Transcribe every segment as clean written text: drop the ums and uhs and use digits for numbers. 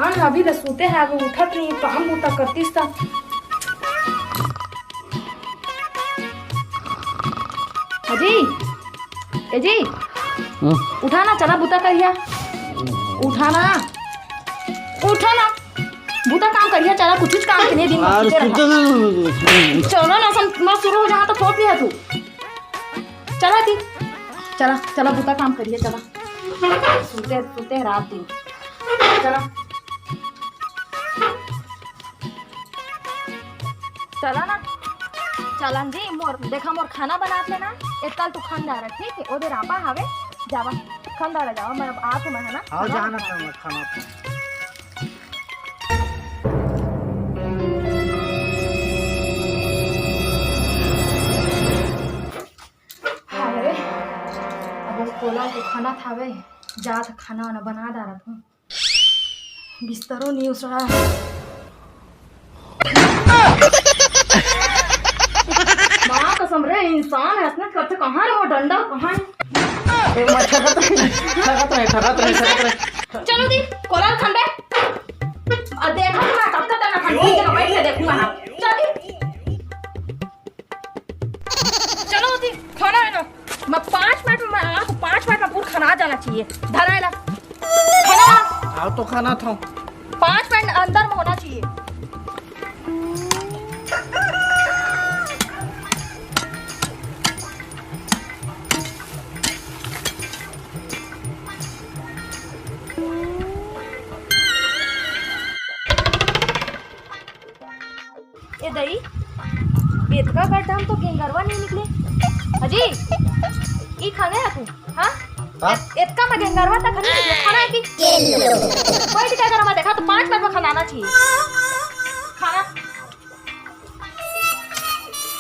इंसान अभी ले सोते हैं, अभी उठत नहीं, काम बूता करतीस था। अजी एजी उठा ना, चला बूता करिया, उठा ना बूता काम करिया, चला कुछ काम के नहीं दिन चलो ना मत शुरू हो जहाँ तो थोप लिया तू। चला थी, चला बूता काम करिए, चला सोते रात दिन, चला ना चला जी। मोर देखा मोर खाना बनाते ना एक कल तू खानदार है, ठीक है, ओदे रापा हवे जावा खानदार जावा, मैं आ तो मैं है ना आओ जाना खाना। अरे अब कोला के खाना थावे जा था, खाना वाना बना डाला था, बिस्तरों नहीं उस रहा। माँ कसम रे, इंसान है इतना करते कहाँ है वो डंडा, कहाँ है? ठगत रहे। चलो दी कोलार खंडे देखा मैं कब तक ना खंडे जगह बैठ के देखूंगा ना। चलो दी खाना है ना, मैं 5 मिनट में आपको 5 मिनट में पूरा खाना जाना चाहिए, धरा ना खाना। आओ तो खाना था 5 मिनट अंदर में होना चाहिए। ए दई बेतका का टाइम तो गेंगरवा नहीं निकले अजी, ई खाने है तू? हाँ इतना में गेंगरवा तक नहीं निकले, खाना है कि कोई क्या करा, मैं देखा तो 5 मिनट में खाना आना चाहिए खाना।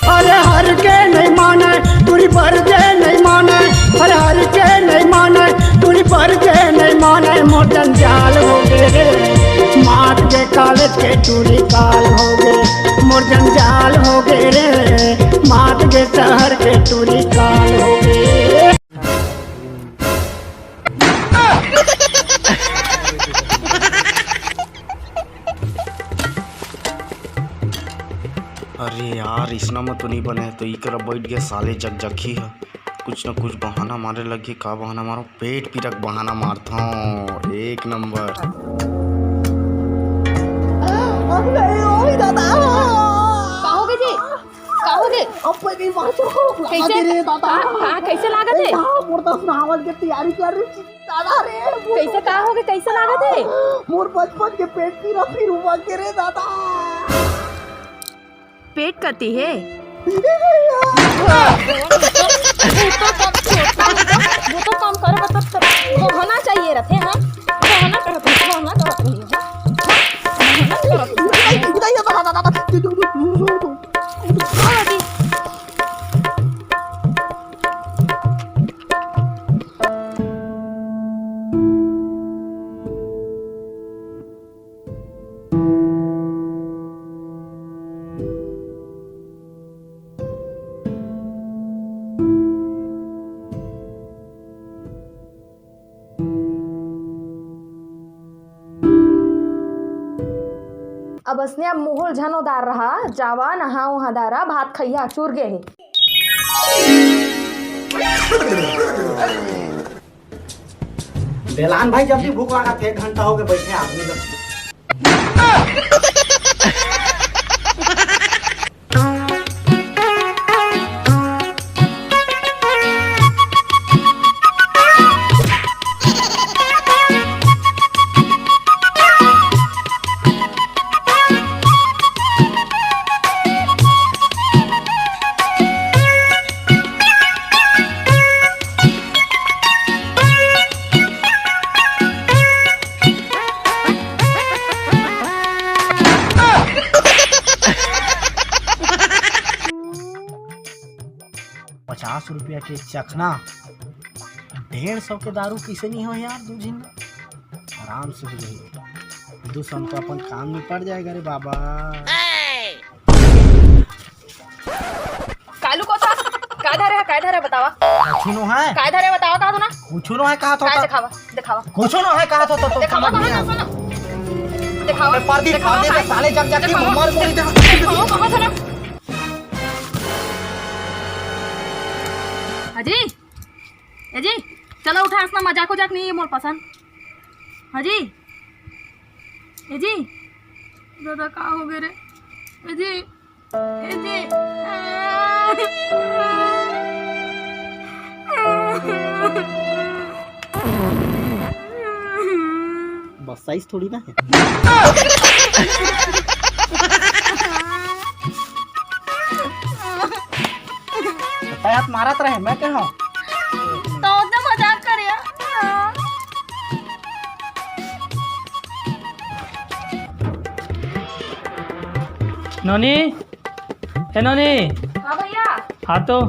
अरे हर के नहीं माने तुरी पर के नहीं माने, अरे हर के नहीं माने तुरी पर के नहीं माने, मोटन जाल हो गए माट के कालेज के टूरी काल हो गए, मोटन जाल हो गए रे माट के शहर के टूरी काल हो गए। अरे यार इसना में तो नहीं बने, तो इकर बैठ गया साले जगजगी है, कुछ न कुछ बहाना मारे लगी। का बहाना मारो? पेट पीरक बहाना मारता हूँ, एक नंबर। कहोगे जी कहोगे कैसे लागत है? की तैयारी कर रही दादा रे, कैसे कहोगे कैसे लागत है? मोर बचपन के पेट पीरा फिर हुआ के रे दादा। पेट करती है वो तो काम कर मतलब होना चाहिए रखे। हाँ होना अब असने मुहुल झनोदार रहा, जावा नहाओ हदारा, भात खैया चूर गे है। बेलान भाई जब भी भूख लगा 1 घंटा हो गया बैठे आदमी लोग। ₹50 के चखना, 150 के दारू किसे नहीं हो यार, 2 दिन आराम से हो जाएगी, 200 तो अपन काम में पड़ जाएगा रे बाबा। कालू को था काय धरे बतावा, कुछनो है काय धरे बतावा था ना, कुछनो है कहा था, दिखावा कुछनो है कहा था तो दिखावा ना सुनो। दिखाओ पर्दी दिखा दे भाई। साले जग जग की दिखाओ। मर गोली दे दिखाओ कहाँ था ना हाजी जी चलो उठा इतना मजाक उजाक नहीं है मोर पसंद हाजी जी दादा कहाँ हो गए रे जी बस साइज थोड़ी ना है हाथ मारत रहे मैं कहा तो उतना मजाक कर नोनी ए नोनी हाँ भैया हाँ तो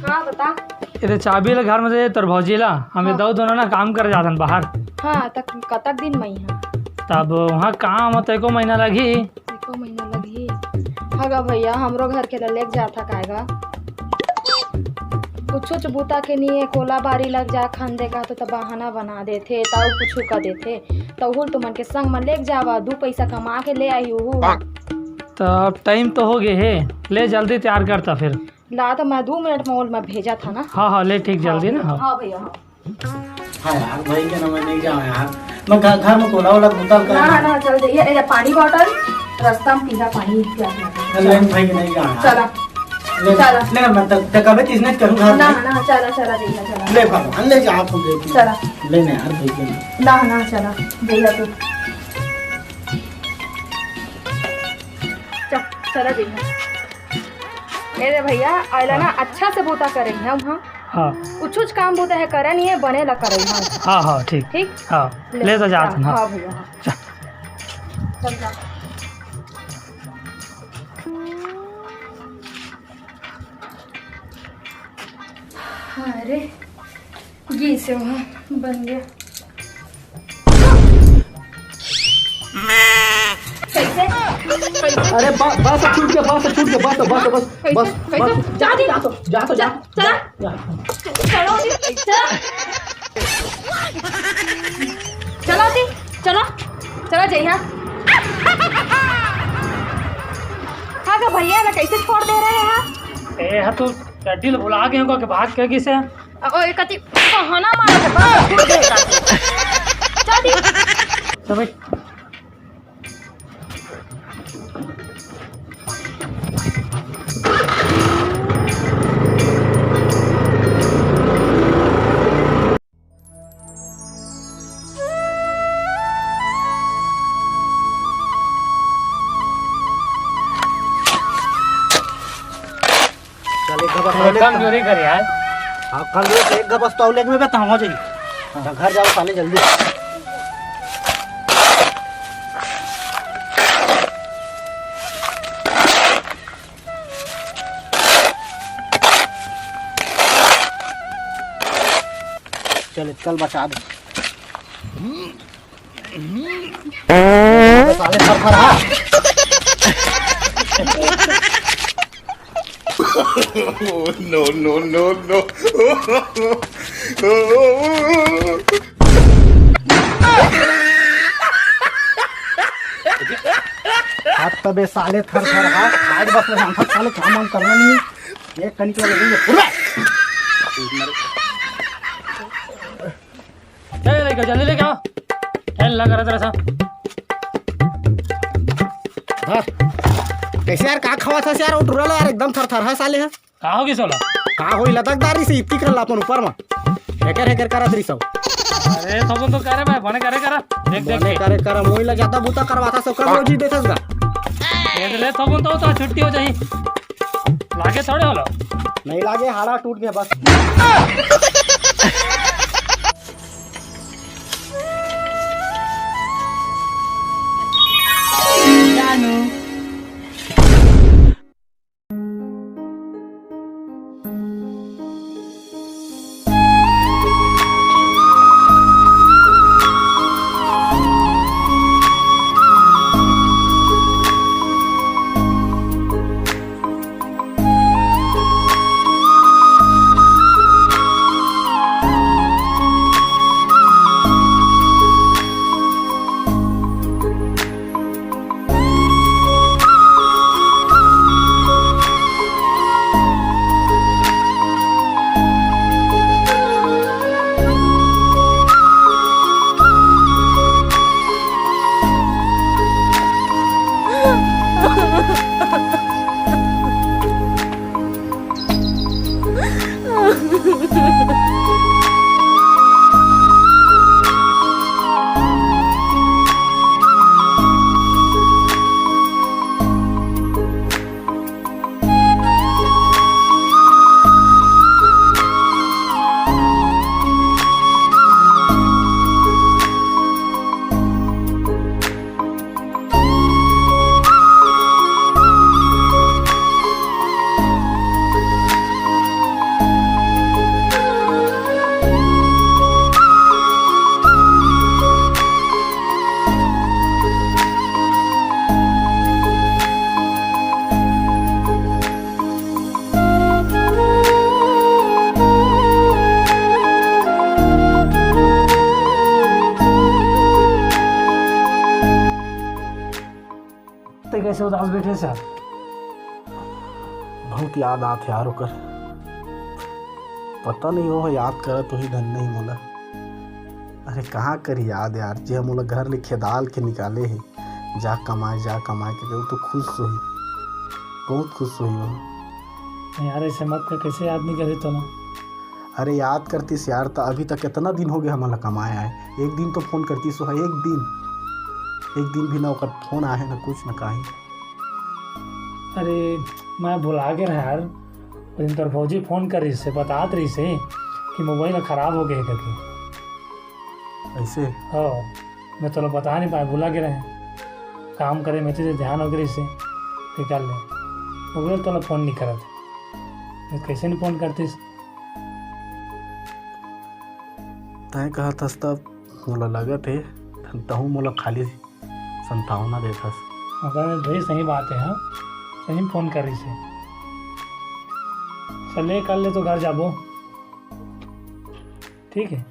हाँ बता इधर चाबी ला घर में दे तोर भौजीला हमें दो दोनों ना काम कर जातन बाहर हाँ तक कतक दिन मई है तब वहाँ काम होता एको महीना लगी एको महीना लगी हाँ भैया हमरो घर के लेके जाता काएगा कुछ बूता के लिए कोला बारी लग जा खंदे का तो बहाना बना देते ताऊ कुछ का देते तहुल तुमन के संग में लेके जावा 2 पैसा कमा के ले आई हूँ तब टाइम तो हो गए है ले जल्दी तैयार करता फिर ला तो मैं 2 मिनट में भेजा था ना हाँ ले ठीक जल्दी ना हाँ हाँ भैया हाँ यार भाई के ना मैं नहीं जाऊँ यार मैं घर में कोला वाला बोतल कर ना चल जाइए पानी बॉटल रास्ता में पीला पानी भाई के नहीं जाऊँ चला चला ले मैं तक कभी किसने करूँ घर ना चला जइया चला ले भगवान ले जा आप चला लेने यार भाई के ना चला जइया तू चला जइया मेरे भैया आइला ना अच्छा से बूता करेंगे हम हाँ कुछ काम बूता है करे नहीं है बने ला करे हाँ हाँ ठीक ठीक हाँ ले तो जात हाँ हाँ भैया हाँ चल जा अरे ये से वहाँ बन गया कैसे कैसे अरे बस छूट गया बस कैसे जा दी जा चला चलो चलो जइया हाँ का भैया ना कैसे छोड़ दे रहे हैं ए हाँ तो दिल भुला गए हो कि भाग के किसे ओए कति बहाना मारा है बस जा दी तो भाई कम जोरी कर यार हाँ कल एक गबस तो लेग में बैठा हो जाइए घर जाओ साले जल्दी चल कल बचा दे साले फर no. हाथ तबे साले थर हाथ आज बस हम साले काम करना नहीं एक कनिक लगेंगे पूरा चल लेके जल्दी लेके आओ खेल लग रहा सा कैसे यार का खावा था यार उठुरला यार एकदम थर है साले है का होगी सोला का होई लदकदारी से इत्ती कर अपन ऊपर में हेकर करत रही सब अरे तो करे भाई बने करे करा देख करे मोई ला ज्यादा बूता करवाता सब कर रोजी देथस गा देख ले तो छुट्टी हो जाई लागे थोड़े होलो नहीं लागे हाड़ा टूट गया बस बैठे सर? बहुत याद आत यार ओकर। पता नहीं हो याद कर तो ही धन नहीं मोला। अरे कहाँ कर याद यार, जे मोला घर ले खेदाल के निकाले है, जा कमाए के वो तो खुश हुई, बहुत खुश हुई हो। यार ऐसे मत कर, कैसे याद नहीं करे तो ना। अरे याद करतीस यार, तो अभी तक कितना दिन हो गया हमारा कमाए आए, एक दिन तो फोन करती सो है, एक दिन भी ना ओकर फोन आए ना कुछ ना कहीं। अरे मैं भुला के रहा यार, उस दिन तोर फौजी फोन करी से बतात रही से कि मोबाइल खराब हो गए करके। ऐसे हाँ, मैं तो बता नहीं पाया, भुला के रहे काम करे में तुझे ध्यान हो गई से निकाल ले मोबाइल, तो फ़ोन नहीं करत, कैसे नहीं फ़ोन करतीस? तय कहा थस तब मोला लगत है तहूँ मोला खाली संतावना देथस। अगर भाई सही बात है, हाँ सही फ़ोन कर रही से। चल कर ले तो घर जाबो, ठीक है।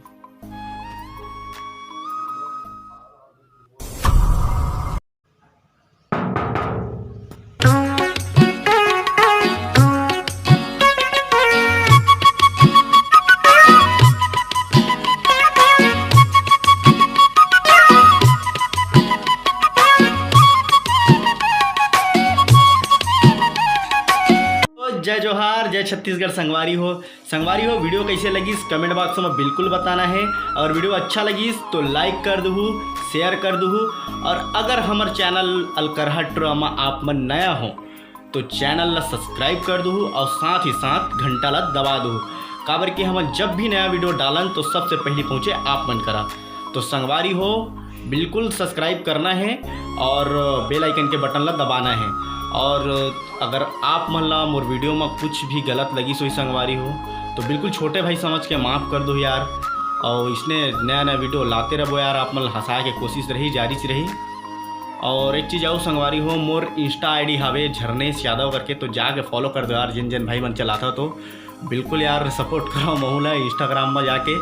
जय जोहार, जय छत्तीसगढ़। संगवारी हो वीडियो कैसे लगी कमेंट बॉक्स में बिल्कुल बताना है, और वीडियो अच्छा लगी तो लाइक कर दू, शेयर कर दू, और अगर हमार चैनल अलकरहा ड्रामा आप मन नया हो तो चैनल ला सब्सक्राइब कर दू, और साथ ही साथ घंटा ला दबा दू, काबर कि हम जब भी नया वीडियो डालन तो सबसे पहले पहुँचे आप मन करा। तो संगवारी हो बिल्कुल सब्सक्राइब करना है और बेल आइकन के बटन ला दबाना है। और अगर आप मन ला मोर वीडियो में कुछ भी गलत लगी सोई संगवारी हो तो बिल्कुल छोटे भाई समझ के माफ़ कर दो यार, और इसने नया वीडियो लाते रहो यार, आप मन हंसाए के कोशिश रही, जारी से रही। और एक चीज़ आओ संगवारी हो, मोर इंस्टा आईडी हवे झरनेश यादव करके, तो जाके फॉलो कर दो यार, जिन भाई मन चलाता तो बिल्कुल यार सपोर्ट करो। महू ला इंस्टाग्राम में जाके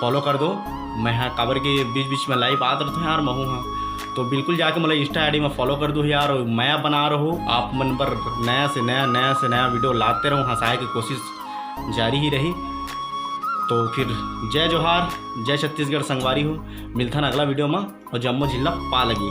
फॉलो कर दो। मैं हाँ काबर के बीच बीच में लाइव आते रहता हूँ यार महू, हाँ तो बिल्कुल जाके मतलब इंस्टा आईडी में फॉलो कर दो यार। और मैं बना रहा हूँ आप मन पर नया से नया वीडियो लाते रहूँ, हंसाए की कोशिश जारी ही रही। तो फिर जय जोहार, जय छत्तीसगढ़। संगवारी हो मिलता अगला वीडियो में, और जम्मू जिला पा लगी।